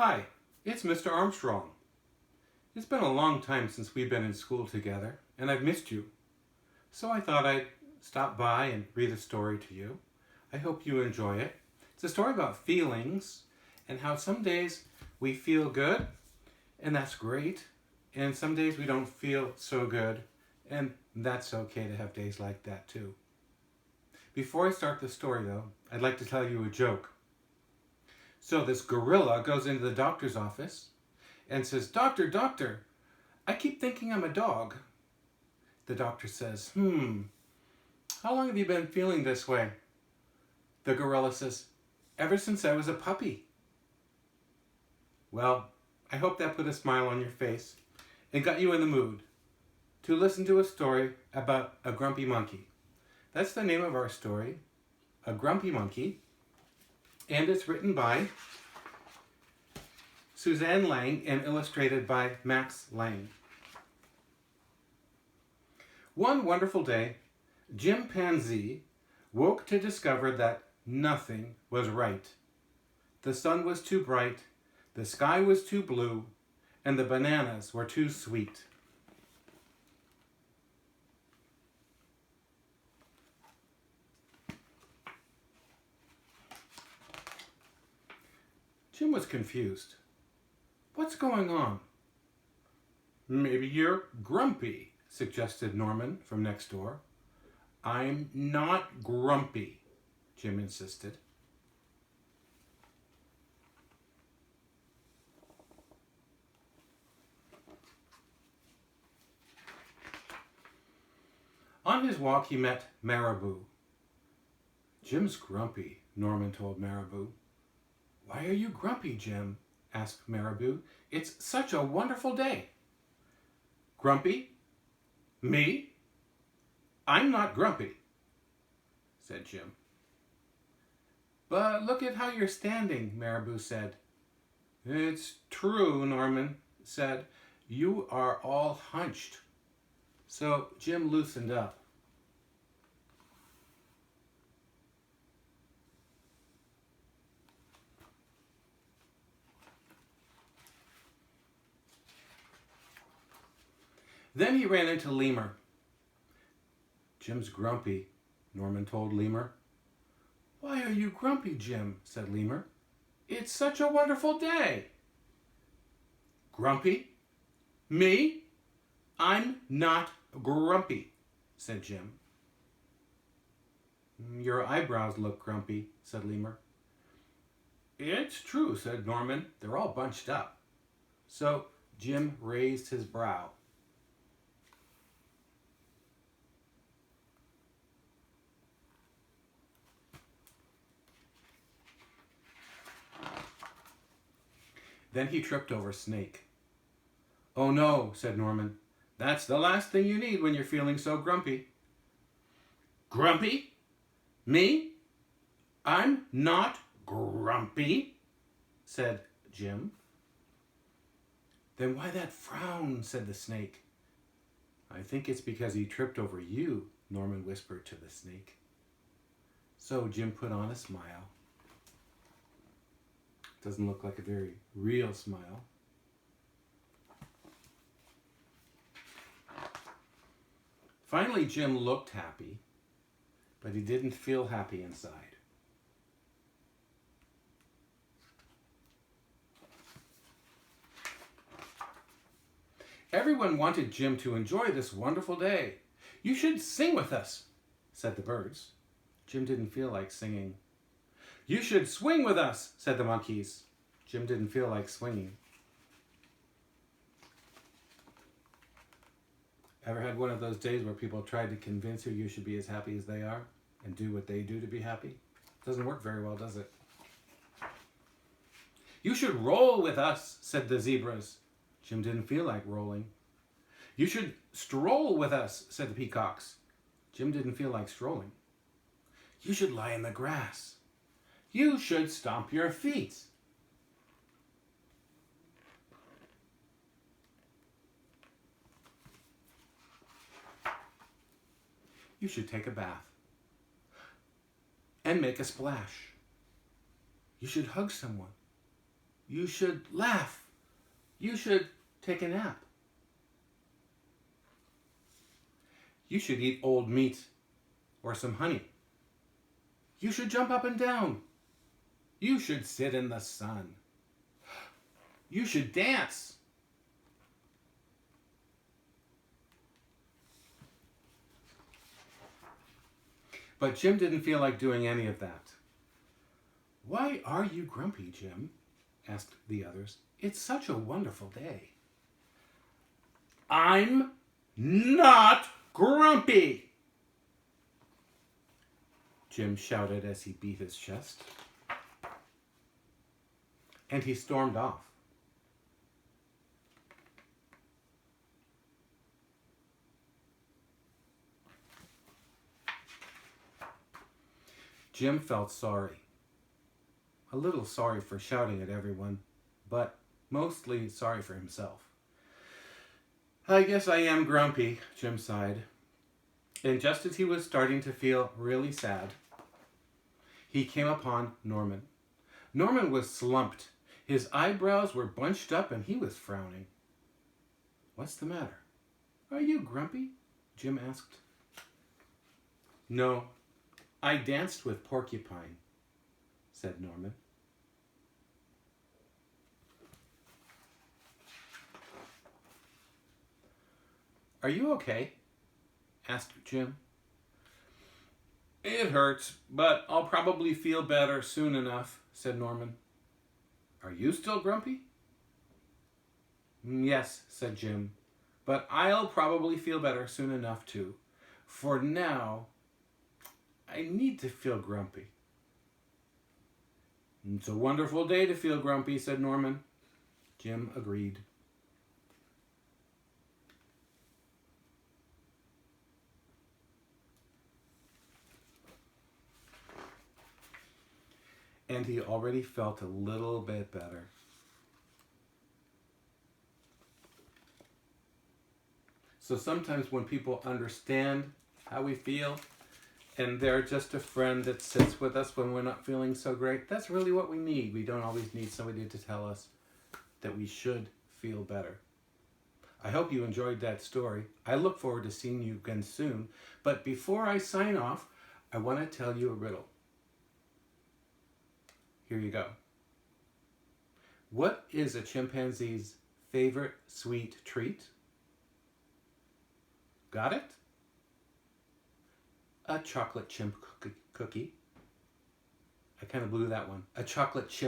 Hi, it's Mr. Armstrong. It's been a long time since we've been in school together, and I've missed you. So I thought I'd stop by and read a story to you. I hope you enjoy it. It's a story about feelings and how some days we feel good, and that's great, and some days we don't feel so good, and that's okay to have days like that too. Before I start the story though, I'd like to tell you a joke. So this gorilla goes into the doctor's office and says, "Doctor, doctor, I keep thinking I'm a dog." The doctor says, how long have you been feeling this way?" The gorilla says, "Ever since I was a puppy." Well, I hope that put a smile on your face and got you in the mood to listen to a story about a grumpy monkey. That's the name of our story, A Grumpy Monkey, and it's written by Suzanne Lang and illustrated by Max Lang. One wonderful day, Chimpanzee woke to discover that nothing was right. The sun was too bright, the sky was too blue, and the bananas were too sweet. Jim was confused. "What's going on?" "Maybe you're grumpy," suggested Norman from next door. "I'm not grumpy," Jim insisted. On his walk, he met Marabou. "Jim's grumpy," Norman told Marabou. "Why are you grumpy, Jim?" asked Marabou. "It's such a wonderful day." "Grumpy? Me? I'm not grumpy," said Jim. "But look at how you're standing," Marabou said. "It's true," Norman said. "You are all hunched." So Jim loosened up. Then he ran into Lemur. "Jim's grumpy," Norman told Lemur. "Why are you grumpy, Jim?" said Lemur. "It's such a wonderful day." "Grumpy? Me? I'm not grumpy," said Jim. "Your eyebrows look grumpy," said Lemur. "It's true," said Norman. "They're all bunched up." So Jim raised his brow. Then he tripped over Snake. "Oh no," said Norman. "That's the last thing you need when you're feeling so grumpy." "Grumpy? Me? I'm not grumpy," said Jim. "Then why that frown?" said the snake. "I think it's because he tripped over you," Norman whispered to the snake. So Jim put on a smile. Doesn't look like a very real smile. Finally, Jim looked happy, but he didn't feel happy inside. Everyone wanted Jim to enjoy this wonderful day. "You should sing with us," said the birds. Jim didn't feel like singing. "You should swing with us," said the monkeys. Jim didn't feel like swinging. Ever had one of those days where people tried to convince you should be as happy as they are and do what they do to be happy? Doesn't work very well, does it? "You should roll with us," said the zebras. Jim didn't feel like rolling. "You should stroll with us," said the peacocks. Jim didn't feel like strolling. "You should lie in the grass." "You should stomp your feet." "You should take a bath and make a splash." "You should hug someone." You should laugh. You should take a nap. You should eat old meat or some honey. You should jump up and down. You should sit in the sun. You should dance. But Jim didn't feel like doing any of that. Why are you grumpy, Jim? Asked the others. It's such a wonderful day. I'm not grumpy, Jim shouted as he beat his chest. And he stormed off. Jim felt sorry. A little sorry for shouting at everyone, but mostly sorry for himself. I guess I am grumpy, Jim sighed. And just as he was starting to feel really sad, he came upon Norman. Norman was slumped. His eyebrows were bunched up and he was frowning. What's the matter? Are you grumpy? Jim asked. No, I danced with Porcupine, said Norman. Are you okay? Asked Jim. It hurts, but I'll probably feel better soon enough, said Norman. Are you still grumpy? Yes, said Jim, but I'll probably feel better soon enough too. For now, I need to feel grumpy. It's a wonderful day to feel grumpy, said Norman. Jim agreed. And he already felt a little bit better. So sometimes when people understand how we feel, and they're just a friend that sits with us when we're not feeling so great, that's really what we need. We don't always need somebody to tell us that we should feel better. I hope you enjoyed that story. I look forward to seeing you again soon. But before I sign off, I want to tell you a riddle. Here you go. What is a chimpanzee's favorite sweet treat? Got it? A chocolate chimp cookie. I kind of blew that one. A chocolate chip